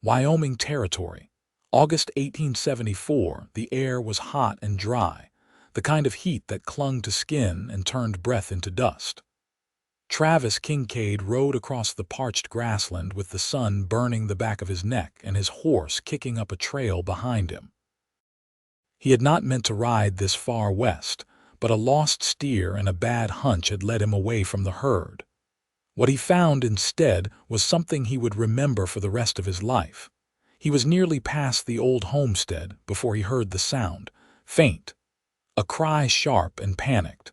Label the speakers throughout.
Speaker 1: Wyoming Territory. August 1874, the air was hot and dry, the kind of heat that clung to skin and turned breath into dust. Travis Kincaid rode across the parched grassland with the sun burning the back of his neck and his horse kicking up a trail behind him. He had not meant to ride this far west, but a lost steer and a bad hunch had led him away from the herd. What he found instead was something he would remember for the rest of his life. He was nearly past the old homestead before he heard the sound, faint, a cry sharp and panicked.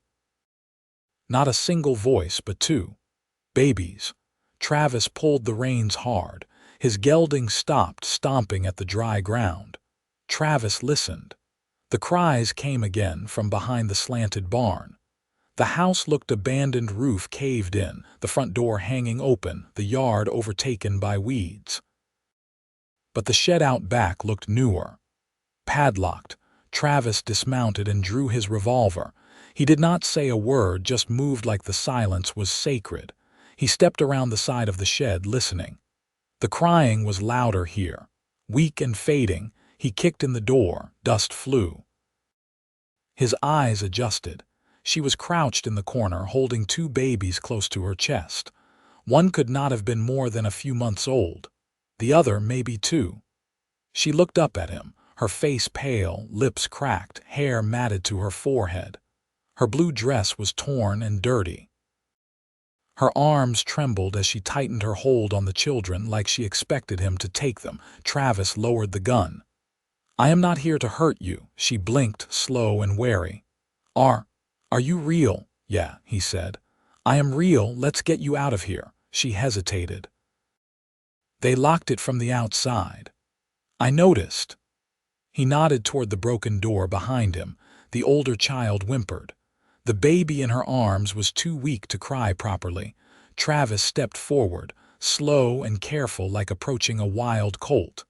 Speaker 1: Not a single voice, but two. Babies. Travis pulled the reins hard. His gelding stopped, stomping at the dry ground. Travis listened. The cries came again from behind the slanted barn. The house looked abandoned, roof caved in, the front door hanging open, the yard overtaken by weeds. But the shed out back looked newer. Padlocked, Travis dismounted and drew his revolver. He did not say a word, just moved like the silence was sacred. He stepped around the side of the shed, listening. The crying was louder here. Weak and fading, he kicked in the door, dust flew. His eyes adjusted. She was crouched in the corner, holding two babies close to her chest. One could not have been more than a few months old. The other maybe 2. She looked up at him, her face pale, lips cracked, hair matted to her forehead. Her blue dress was torn and dirty. Her arms trembled as she tightened her hold on the children like she expected him to take them. Travis lowered the gun. "I am not here to hurt you," she blinked, slow and wary. Are you real?" "Yeah," he said. "I am real. Let's get you out of here." She hesitated. "They locked it from the outside." "I noticed." He nodded toward the broken door behind him. The older child whimpered. The baby in her arms was too weak to cry properly. Travis stepped forward, slow and careful, like approaching a wild colt.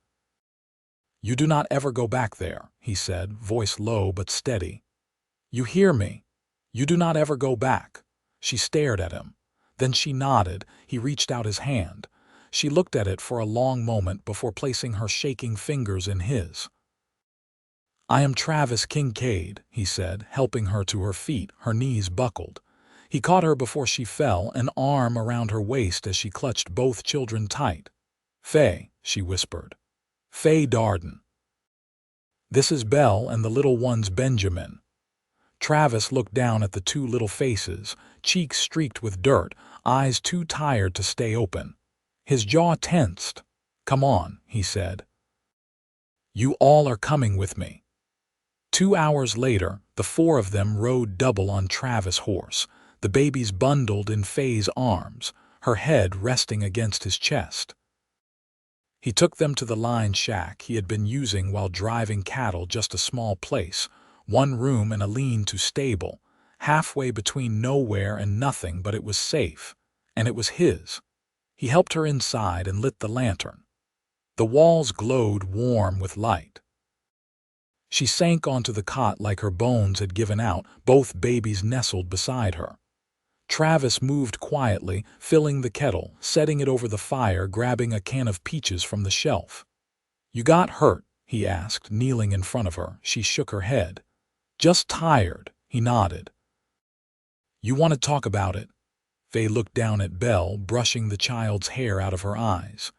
Speaker 1: "You do not ever go back there," he said, voice low but steady. "You hear me? You do not ever go back." She stared at him. Then she nodded. He reached out his hand. She looked at it for a long moment before placing her shaking fingers in his. "I am Travis Kincaid," he said, helping her to her feet, her knees buckled. He caught her before she fell, an arm around her waist as she clutched both children tight. "Faye," she whispered. "Faye Darden. This is Belle and the little one's Benjamin." Travis looked down at the two little faces, cheeks streaked with dirt, eyes too tired to stay open. His jaw tensed. "Come on," he said. "You all are coming with me." 2 hours later, the 4 of them rode double on Travis' horse, the babies bundled in Faye's arms, her head resting against his chest. He took them to the line shack he had been using while driving cattle, just a small place, 1 room and a lean-to stable, halfway between nowhere and nothing, but it was safe, and it was his. He helped her inside and lit the lantern. The walls glowed warm with light. She sank onto the cot like her bones had given out, both babies nestled beside her. Travis moved quietly, filling the kettle, setting it over the fire, grabbing a can of peaches from the shelf. "You got hurt?" he asked, kneeling in front of her. She shook her head. "Just tired," he nodded. "You want to talk about it?" Faye looked down at Belle, brushing the child's hair out of her eyes.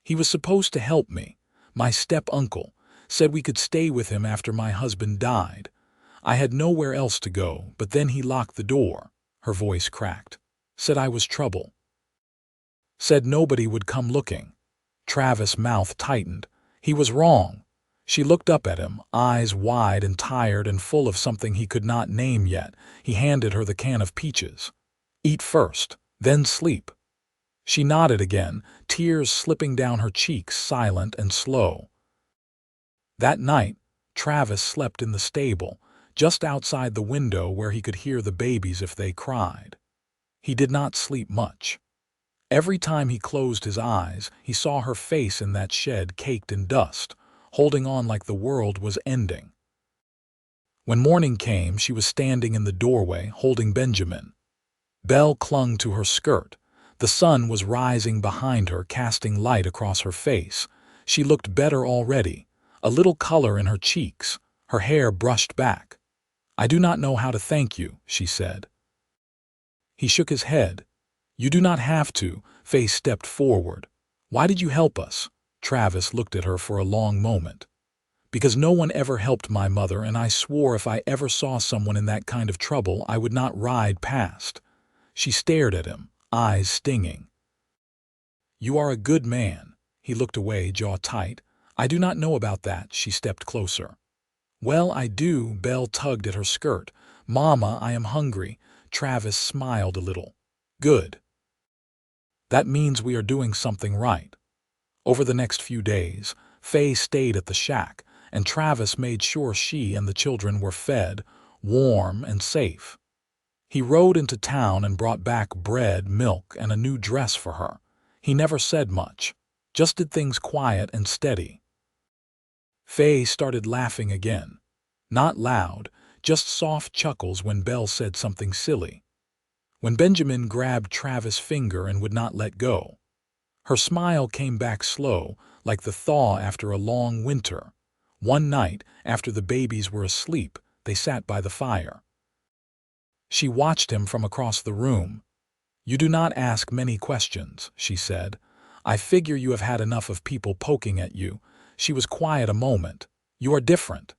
Speaker 1: "He was supposed to help me. My step-uncle said we could stay with him after my husband died. I had nowhere else to go, but then he locked the door." Her voice cracked. "Said I was trouble. Said nobody would come looking." Travis' mouth tightened. He was wrong. She looked up at him, eyes wide and tired and full of something he could not name yet. He handed her the can of peaches. "Eat first, then sleep." She nodded again, tears slipping down her cheeks, silent and slow. That night, Travis slept in the stable, just outside the window where he could hear the babies if they cried. He did not sleep much. Every time he closed his eyes, he saw her face in that shed caked in dust, holding on like the world was ending. When morning came, she was standing in the doorway, holding Benjamin. Belle clung to her skirt. The sun was rising behind her, casting light across her face. She looked better already, a little color in her cheeks, her hair brushed back. "I do not know how to thank you," she said. He shook his head. "You do not have to." Faye stepped forward. "Why did you help us?" Travis looked at her for a long moment. "Because no one ever helped my mother, and I swore if I ever saw someone in that kind of trouble, I would not ride past." She stared at him, eyes stinging. "You are a good man." He looked away, jaw tight. "I do not know about that." She stepped closer. "Well, I do." Belle tugged at her skirt. "Mama, I am hungry." Travis smiled a little. "Good. That means we are doing something right." Over the next few days, Faye stayed at the shack, and Travis made sure she and the children were fed, warm, and safe. He rode into town and brought back bread, milk, and a new dress for her. He never said much, just did things quiet and steady. Faye started laughing again. Not loud, just soft chuckles when Belle said something silly. When Benjamin grabbed Travis' finger and would not let go. Her smile came back slow, like the thaw after a long winter. One night, after the babies were asleep, they sat by the fire. She watched him from across the room. "You do not ask many questions," she said. "I figure you have had enough of people poking at you." She was quiet a moment. "You are different."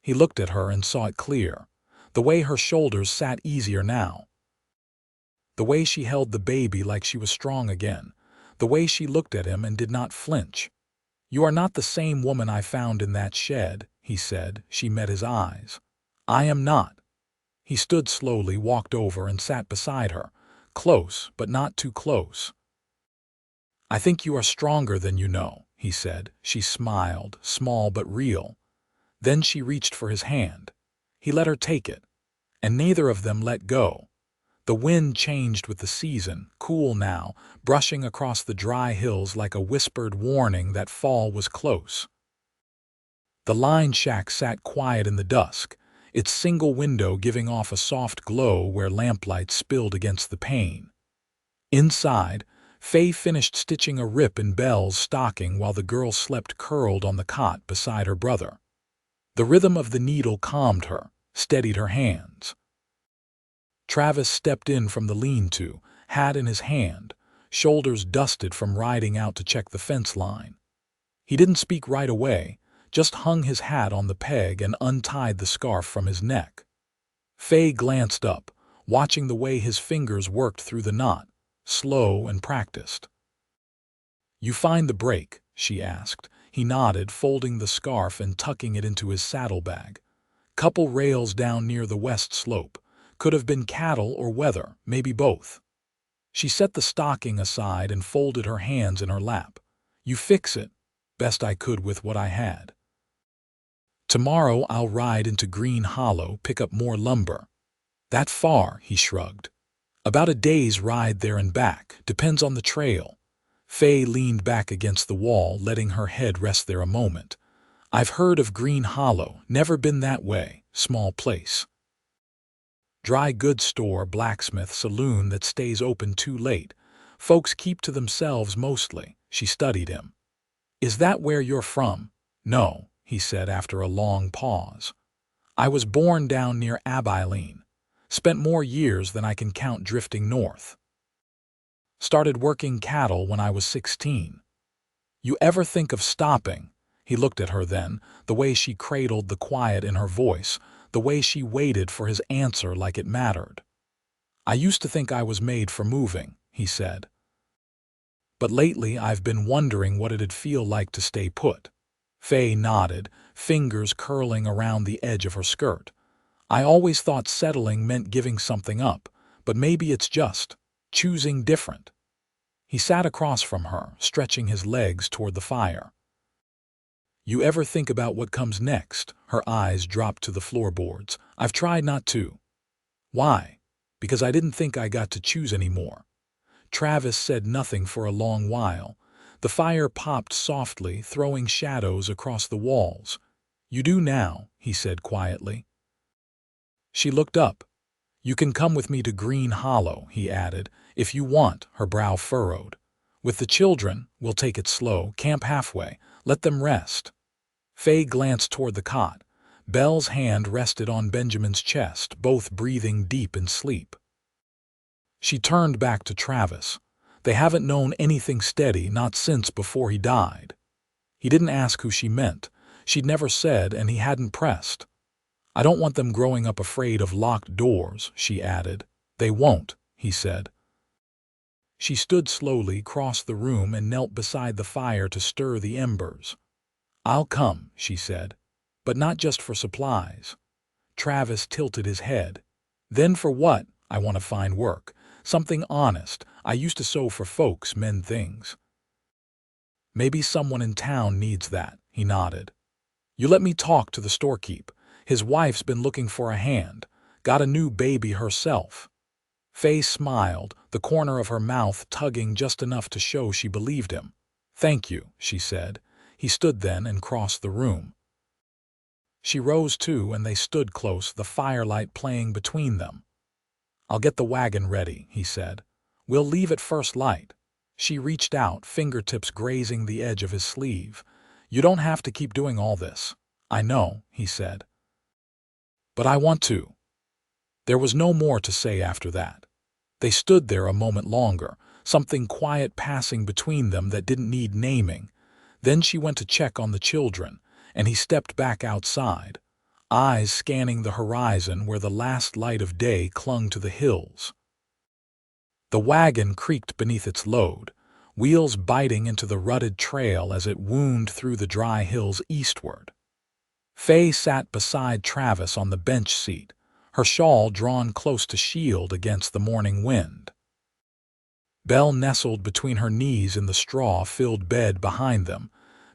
Speaker 1: He looked at her and saw it clear. The way her shoulders sat easier now. The way she held the baby like she was strong again. The way she looked at him and did not flinch. "You are not the same woman I found in that shed," he said. She met his eyes. "I am not." He stood slowly, walked over and sat beside her. Close, but not too close. "I think you are stronger than you know," he said. She smiled, small but real. Then she reached for his hand. He let her take it, and neither of them let go. The wind changed with the season, cool now, brushing across the dry hills like a whispered warning that fall was close. The line shack sat quiet in the dusk, its single window giving off a soft glow where lamplight spilled against the pane. Inside, Faye finished stitching a rip in Belle's stocking while the girl slept curled on the cot beside her brother. The rhythm of the needle calmed her, steadied her hands. Travis stepped in from the lean-to, hat in his hand, shoulders dusted from riding out to check the fence line. He didn't speak right away, just hung his hat on the peg and untied the scarf from his neck. Faye glanced up, watching the way his fingers worked through the knot, slow and practiced. "You find the break?" she asked. He nodded, folding the scarf and tucking it into his saddlebag. "Couple rails down near the west slope. Could have been cattle or weather, maybe both." She set the stocking aside and folded her hands in her lap. "You fix it." "Best I could with what I had." "Tomorrow I'll ride into Green Hollow, pick up more lumber." "That far?" he shrugged. "About a day's ride there and back, depends on the trail." Faye leaned back against the wall, letting her head rest there a moment. "I've heard of Green Hollow, never been that way, small place." "Dry goods store, blacksmith, saloon that stays open too late. Folks keep to themselves mostly." She studied him. "Is that where you're from?" "No," he said after a long pause. "I was born down near Abilene. Spent more years than I can count drifting north. Started working cattle when I was 16. You ever think of stopping?" He looked at her then, the way she cradled the quiet in her voice, the way she waited for his answer like it mattered. "I used to think I was made for moving," he said. "But lately I've been wondering what it'd feel like to stay put." Faye nodded, fingers curling around the edge of her skirt. "I always thought settling meant giving something up, but maybe it's just choosing different." He sat across from her, stretching his legs toward the fire. "You ever think about what comes next?" Her eyes dropped to the floorboards. "I've tried not to." "Why?" "Because I didn't think I got to choose anymore." Travis said nothing for a long while. The fire popped softly, throwing shadows across the walls. "You do now," he said quietly. She looked up. "You can come with me to Green Hollow," he added, "if you want." Her brow furrowed. With the children, we'll take it slow, camp halfway, let them rest. Faye glanced toward the cot. Belle's hand rested on Benjamin's chest, both breathing deep in sleep. She turned back to Travis. They haven't known anything steady, not since before he died. He didn't ask who she meant. She'd never said, and he hadn't pressed. I don't want them growing up afraid of locked doors, she added. They won't, he said. She stood slowly, crossed the room, and knelt beside the fire to stir the embers. I'll come, she said, but not just for supplies. Travis tilted his head. Then for what? I want to find work. Something honest. I used to sew for folks, mend things. Maybe someone in town needs that, he nodded. You let me talk to the storekeep. His wife's been looking for a hand. Got a new baby herself. Faye smiled, the corner of her mouth tugging just enough to show she believed him. Thank you, she said. He stood then and crossed the room. She rose too, and they stood close, the firelight playing between them. I'll get the wagon ready, he said. We'll leave at first light. She reached out, fingertips grazing the edge of his sleeve. You don't have to keep doing all this. I know, he said. But I want to. There was no more to say after that. They stood there a moment longer, something quiet passing between them that didn't need naming. Then she went to check on the children, and he stepped back outside, eyes scanning the horizon where the last light of day clung to the hills. The wagon creaked beneath its load, wheels biting into the rutted trail as it wound through the dry hills eastward. Faye sat beside Travis on the bench seat, her shawl drawn close to shield against the morning wind. Belle nestled between her knees in the straw-filled bed behind them,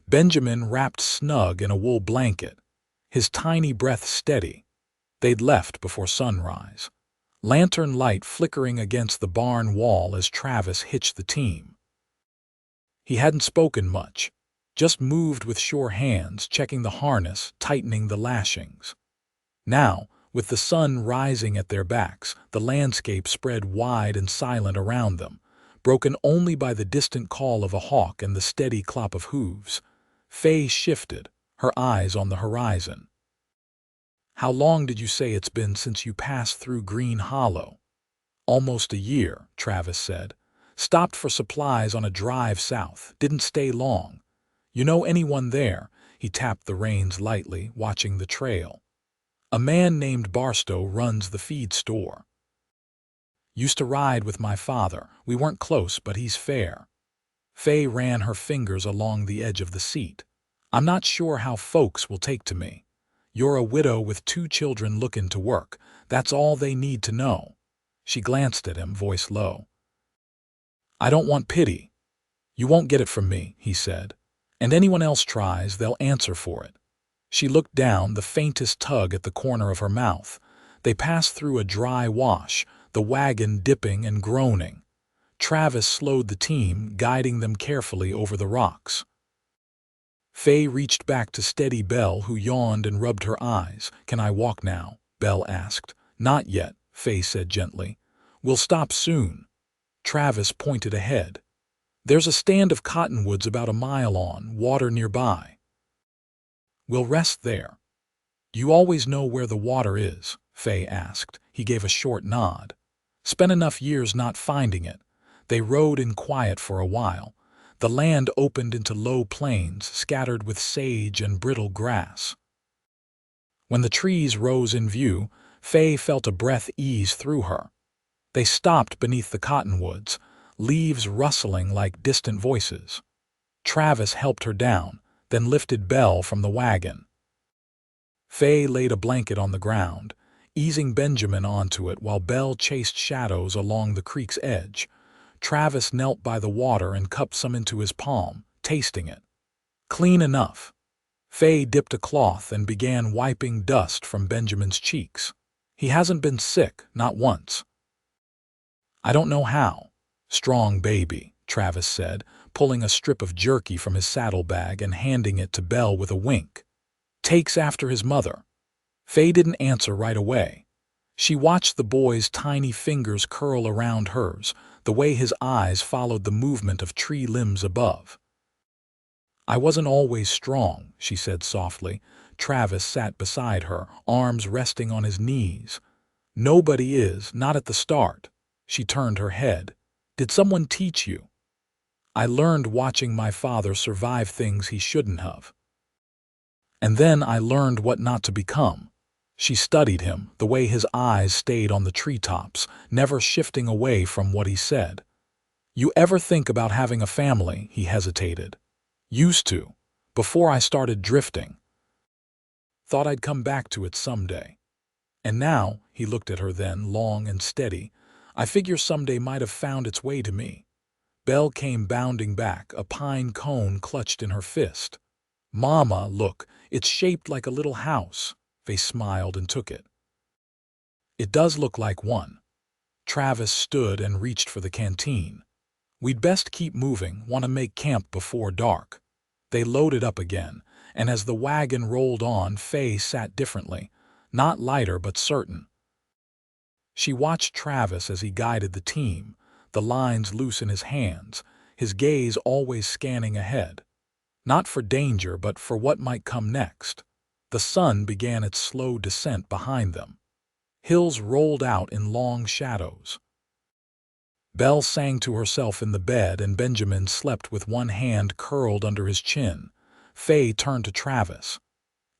Speaker 1: Benjamin wrapped snug in a wool blanket, his tiny breath steady. They'd left before sunrise, lantern light flickering against the barn wall as Travis hitched the team. He hadn't spoken much, just moved with sure hands, checking the harness, tightening the lashings. Now, with the sun rising at their backs, the landscape spread wide and silent around them, broken only by the distant call of a hawk and the steady clop of hooves. Faye shifted, her eyes on the horizon. How long did you say it's been since you passed through Green Hollow? Almost a year, Travis said. Stopped for supplies on a drive south, didn't stay long. You know anyone there? He tapped the reins lightly, watching the trail. A man named Barstow runs the feed store. Used to ride with my father. We weren't close, but he's fair. Faye ran her fingers along the edge of the seat. I'm not sure how folks will take to me. You're a widow with 2 children looking to work. That's all they need to know. She glanced at him, voice low. I don't want pity. You won't get it from me, he said. And anyone else tries, they'll answer for it. She looked down, the faintest tug at the corner of her mouth. They passed through a dry wash, the wagon dipping and groaning. Travis slowed the team, guiding them carefully over the rocks. Faye reached back to steady Belle, who yawned and rubbed her eyes. Can I walk now? Belle asked. Not yet, Faye said gently. We'll stop soon. Travis pointed ahead. There's a stand of cottonwoods about a mile on, water nearby. We'll rest there. Do you always know where the water is? Faye asked. He gave a short nod. Spent enough years not finding it. They rode in quiet for a while. The land opened into low plains, scattered with sage and brittle grass. When the trees rose in view, Faye felt a breath ease through her. They stopped beneath the cottonwoods, leaves rustling like distant voices. Travis helped her down, then lifted Belle from the wagon. Faye laid a blanket on the ground, easing Benjamin onto it while Belle chased shadows along the creek's edge. Travis knelt by the water and cupped some into his palm, tasting it. Clean enough. Faye dipped a cloth and began wiping dust from Benjamin's cheeks. He hasn't been sick, not once. I don't know how. Strong baby, Travis said, pulling a strip of jerky from his saddlebag and handing it to Belle with a wink. Takes after his mother. Faye didn't answer right away. She watched the boy's tiny fingers curl around hers, the way his eyes followed the movement of tree limbs above. "I wasn't always strong," she said softly. Travis sat beside her, arms resting on his knees. "Nobody is, not at the start." She turned her head. "Did someone teach you?" "I learned watching my father survive things he shouldn't have. And then I learned what not to become." She studied him, the way his eyes stayed on the treetops, never shifting away from what he said. "You ever think about having a family?" He hesitated. "Used to, before I started drifting. Thought I'd come back to it someday. And now," he looked at her then, long and steady, "I figure someday might have found its way to me." Belle came bounding back, a pine cone clutched in her fist. "Mama, look, it's shaped like a little house." Faye smiled and took it. "It does look like one." Travis stood and reached for the canteen. "We'd best keep moving, want to make camp before dark." They loaded up again, and as the wagon rolled on, Faye sat differently, not lighter but certain. She watched Travis as he guided the team, the lines loose in his hands, his gaze always scanning ahead. Not for danger, but for what might come next. The sun began its slow descent behind them. Hills rolled out in long shadows. Belle sang to herself in the bed, and Benjamin slept with one hand curled under his chin. Faye turned to Travis.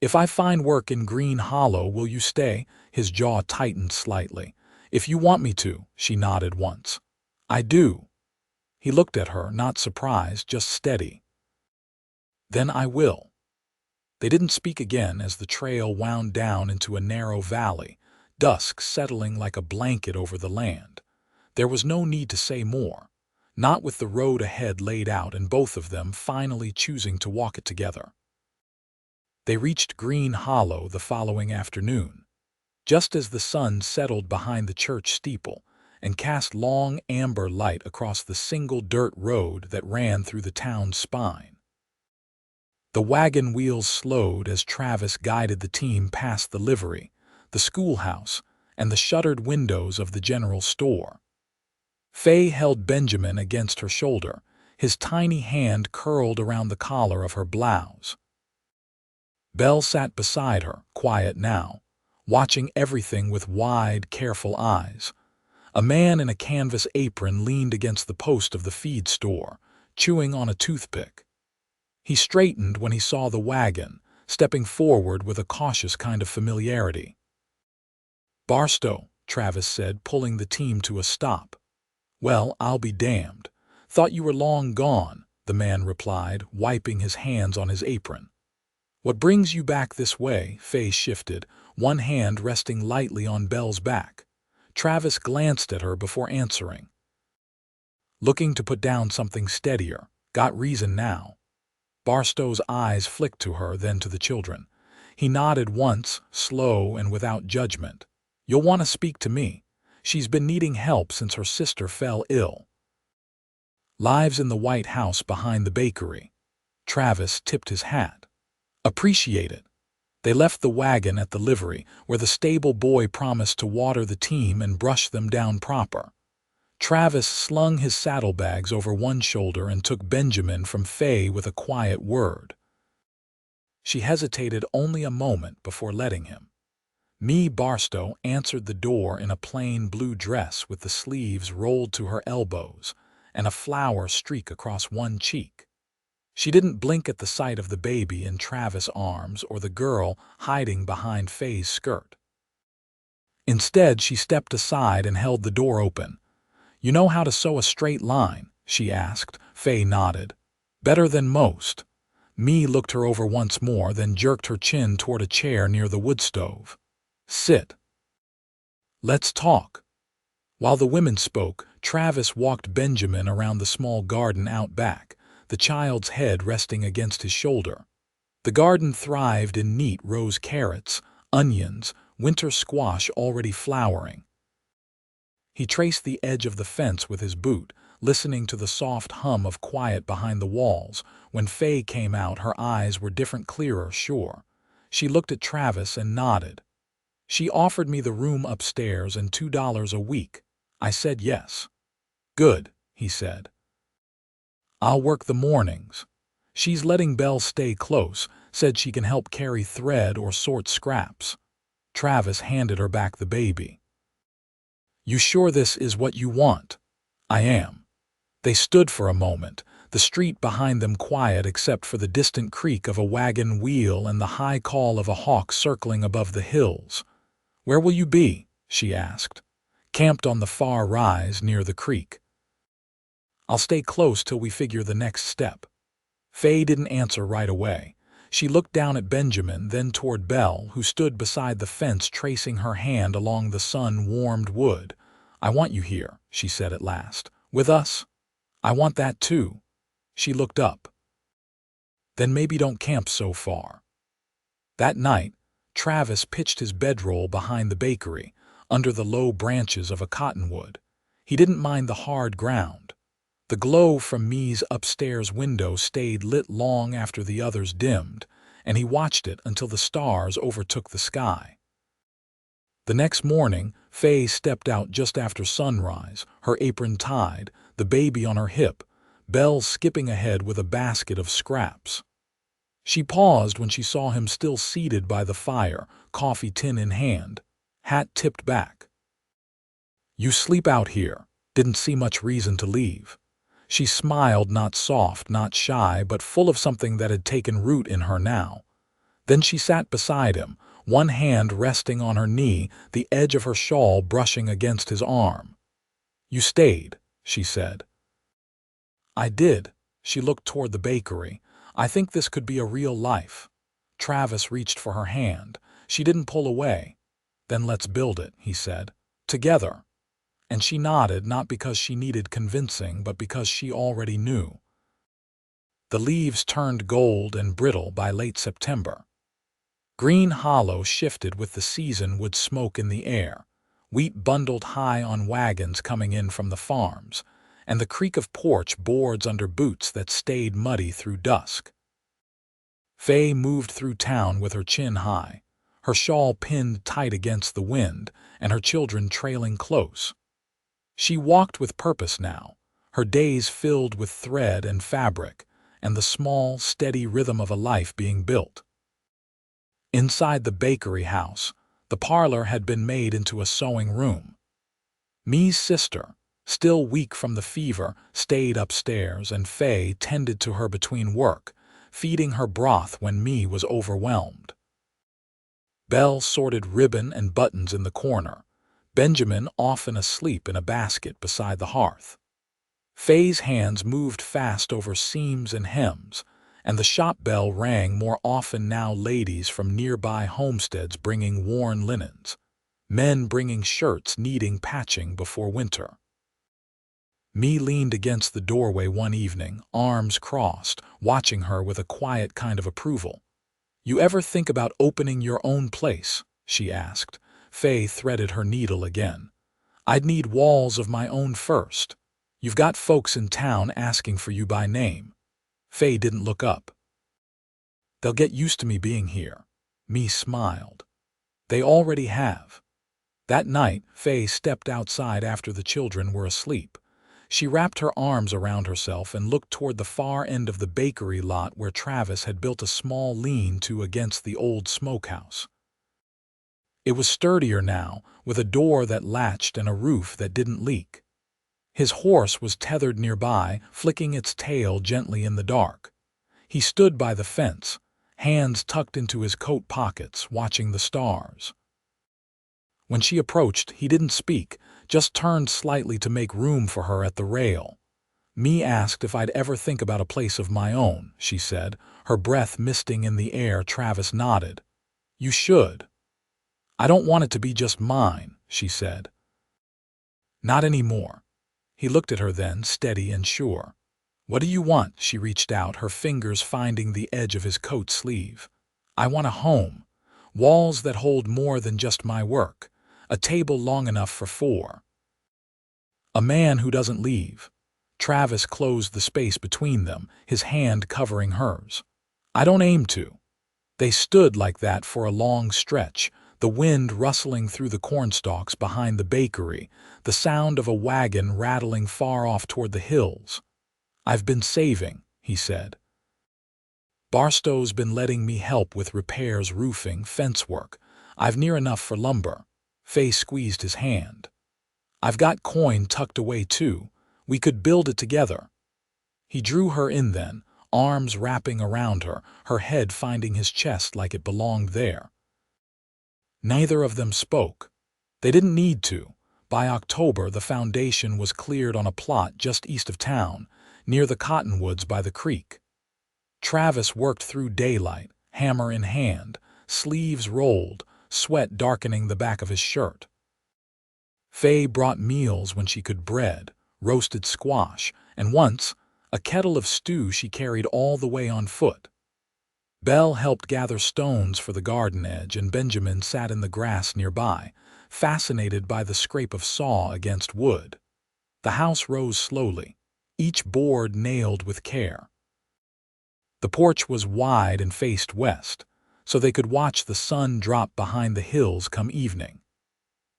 Speaker 1: "If I find work in Green Hollow, will you stay?" His jaw tightened slightly. "If you want me to," she nodded once. "I do." He looked at her, not surprised, just steady. "Then I will." They didn't speak again as the trail wound down into a narrow valley, dusk settling like a blanket over the land. There was no need to say more, not with the road ahead laid out and both of them finally choosing to walk it together. They reached Green Hollow the following afternoon, just as the sun settled behind the church steeple and cast long amber light across the single dirt road that ran through the town's spine. The wagon wheels slowed as Travis guided the team past the livery, the schoolhouse, and the shuttered windows of the general store. Faye held Benjamin against her shoulder, his tiny hand curled around the collar of her blouse. Belle sat beside her, quiet now, watching everything with wide, careful eyes. A man in a canvas apron leaned against the post of the feed store, chewing on a toothpick. He straightened when he saw the wagon, stepping forward with a cautious kind of familiarity. "Barstow," Travis said, pulling the team to a stop. "Well, I'll be damned. Thought you were long gone," the man replied, wiping his hands on his apron. "What brings you back this way?" Faye shifted, one hand resting lightly on Belle's back. Travis glanced at her before answering. "Looking to put down something steadier. Got reason now." Barstow's eyes flicked to her, then to the children. He nodded once, slow and without judgment. "You'll want to speak to me. She's been needing help since her sister fell ill." "Lives in the White House behind the bakery." Travis tipped his hat. "Appreciate it." They left the wagon at the livery, where the stable boy promised to water the team and brush them down proper. Travis slung his saddlebags over one shoulder and took Benjamin from Faye with a quiet word. She hesitated only a moment before letting him. "Me." Barstow answered the door in a plain blue dress with the sleeves rolled to her elbows and a flower streak across one cheek. She didn't blink at the sight of the baby in Travis' arms or the girl hiding behind Faye's skirt. Instead, she stepped aside and held the door open. "You know how to sew a straight line?" she asked. Faye nodded. "Better than most." Me looked her over once more, then jerked her chin toward a chair near the wood stove. "Sit. Let's talk." While the women spoke, Travis walked Benjamin around the small garden out back, the child's head resting against his shoulder. The garden thrived in neat rose carrots, onions, winter squash already flowering. He traced the edge of the fence with his boot, listening to the soft hum of quiet behind the walls. When Faye came out, her eyes were different, clearer, sure. She looked at Travis and nodded. "She offered me the room upstairs and $2 a week. I said yes." Good, he said. I'll work the mornings. She's letting Belle stay close, said she can help carry thread or sort scraps. Travis handed her back the baby. You sure this is what you want? I am. They stood for a moment, the street behind them quiet except for the distant creak of a wagon wheel and the high call of a hawk circling above the hills. Where will you be? She asked. Camped on the far rise near the creek. I'll stay close till we figure the next step. Faye didn't answer right away. She looked down at Benjamin, then toward Belle, who stood beside the fence tracing her hand along the sun-warmed wood. I want you here, she said at last. With us? I want that too. She looked up. Then maybe don't camp so far. That night, Travis pitched his bedroll behind the bakery, under the low branches of a cottonwood. He didn't mind the hard ground. The glow from Mee's upstairs window stayed lit long after the others dimmed, and he watched it until the stars overtook the sky. The next morning, Faye stepped out just after sunrise, her apron tied, the baby on her hip, Belle skipping ahead with a basket of scraps. She paused when she saw him still seated by the fire, coffee tin in hand, hat tipped back. You sleep out here. Didn't see much reason to leave. She smiled, not soft, not shy, but full of something that had taken root in her now. Then she sat beside him, one hand resting on her knee, the edge of her shawl brushing against his arm. You stayed, she said. I did. She looked toward the bakery. I think this could be a real life. Travis reached for her hand. She didn't pull away. Then let's build it, he said. Together. And she nodded, not because she needed convincing, but because she already knew. The leaves turned gold and brittle by late September. Green Hollow shifted with the season wood smoke in the air, wheat bundled high on wagons coming in from the farms, and the creak of porch boards under boots that stayed muddy through dusk. Faye moved through town with her chin high, her shawl pinned tight against the wind, and her children trailing close. She walked with purpose now, her days filled with thread and fabric, and the small, steady rhythm of a life being built. Inside the bakery house, the parlor had been made into a sewing room. Mee's sister, still weak from the fever, stayed upstairs, and Faye tended to her between work, feeding her broth when Mee was overwhelmed. Belle sorted ribbon and buttons in the corner, Benjamin often asleep in a basket beside the hearth. Faye's hands moved fast over seams and hems, and the shop bell rang more often now, ladies from nearby homesteads bringing worn linens, men bringing shirts needing patching before winter. Mee leaned against the doorway one evening, arms crossed, watching her with a quiet kind of approval. You ever think about opening your own place? She asked. Faye threaded her needle again. I'd need walls of my own first. You've got folks in town asking for you by name. Faye didn't look up. They'll get used to me being here. Mee smiled. They already have. That night, Faye stepped outside after the children were asleep. She wrapped her arms around herself and looked toward the far end of the bakery lot where Travis had built a small lean-to against the old smokehouse. It was sturdier now, with a door that latched and a roof that didn't leak. His horse was tethered nearby, flicking its tail gently in the dark. He stood by the fence, hands tucked into his coat pockets, watching the stars. When she approached, he didn't speak, just turned slightly to make room for her at the rail. Mee asked if I'd ever think about a place of my own, she said, her breath misting in the air. Travis nodded. You should. I don't want it to be just mine, she said. Not anymore. He looked at her then, steady and sure. What do you want? She reached out, her fingers finding the edge of his coat sleeve. I want a home. Walls that hold more than just my work. A table long enough for 4. A man who doesn't leave. Travis closed the space between them, his hand covering hers. I don't aim to. They stood like that for a long stretch, the wind rustling through the cornstalks behind the bakery, the sound of a wagon rattling far off toward the hills. "I've been saving," he said. "Barstow's been letting me help with repairs, roofing, fence work. I've near enough for lumber." Faye squeezed his hand. "I've got coin tucked away too. We could build it together." He drew her in then, arms wrapping around her, her head finding his chest like it belonged there. Neither of them spoke. They didn't need to. By October, the foundation was cleared on a plot just east of town, near the cottonwoods by the creek. Travis worked through daylight, hammer in hand, sleeves rolled, sweat darkening the back of his shirt. Faye brought meals when she could, bread, roasted squash, and once, a kettle of stew she carried all the way on foot. Belle helped gather stones for the garden edge, and Benjamin sat in the grass nearby, fascinated by the scrape of saw against wood. The house rose slowly, each board nailed with care. The porch was wide and faced west, so they could watch the sun drop behind the hills come evening.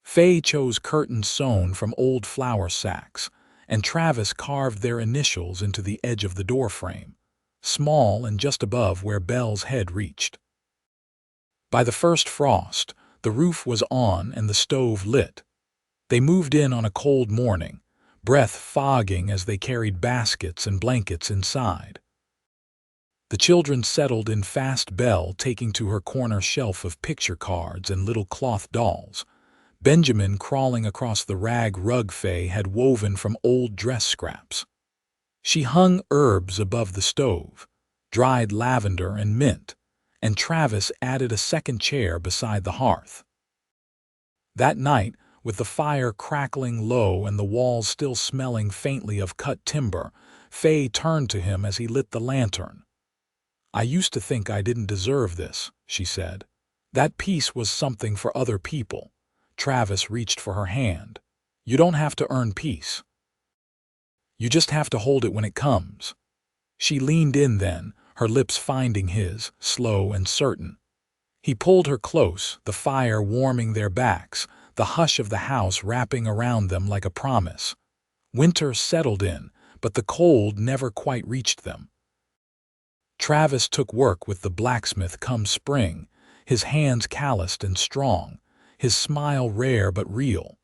Speaker 1: Faye chose curtains sewn from old flour sacks, and Travis carved their initials into the edge of the doorframe, small and just above where Belle's head reached. By the first frost, the roof was on and the stove lit. They moved in on a cold morning, breath fogging as they carried baskets and blankets inside. The children settled in fast, Belle taking to her corner shelf of picture cards and little cloth dolls, Benjamin crawling across the rag rug Faye had woven from old dress scraps. She hung herbs above the stove, dried lavender and mint, and Travis added a second chair beside the hearth. That night, with the fire crackling low and the walls still smelling faintly of cut timber, Faye turned to him as he lit the lantern. "I used to think I didn't deserve this," she said. "That peace was something for other people." Travis reached for her hand. "You don't have to earn peace. You just have to hold it when it comes." She leaned in then, her lips finding his, slow and certain. He pulled her close, the fire warming their backs, the hush of the house wrapping around them like a promise. Winter settled in, but the cold never quite reached them. Travis took work with the blacksmith come spring, his hands calloused and strong, his smile rare but real.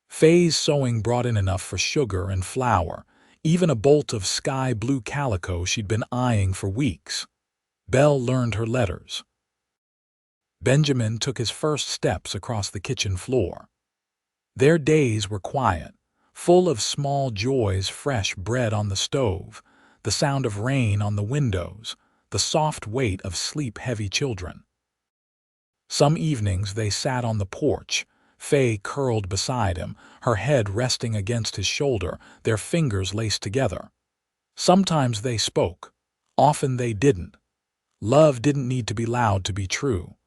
Speaker 1: Faye's sewing brought in enough for sugar and flour, even a bolt of sky-blue calico she'd been eyeing for weeks. Belle learned her letters. Benjamin took his first steps across the kitchen floor. Their days were quiet, full of small joys: fresh bread on the stove, the sound of rain on the windows, the soft weight of sleep-heavy children. Some evenings they sat on the porch, Faye curled beside him, her head resting against his shoulder, their fingers laced together. Sometimes they spoke, often they didn't. Love didn't need to be loud to be true.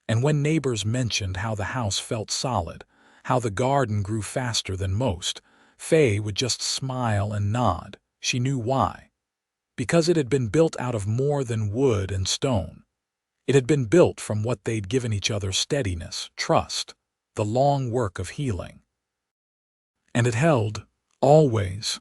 Speaker 1: And when neighbors mentioned how the house felt solid, how the garden grew faster than most, Faye would just smile and nod. She knew why. Because it had been built out of more than wood and stone. It had been built from what they'd given each other: steadiness, trust, the long work of healing. And it held, always,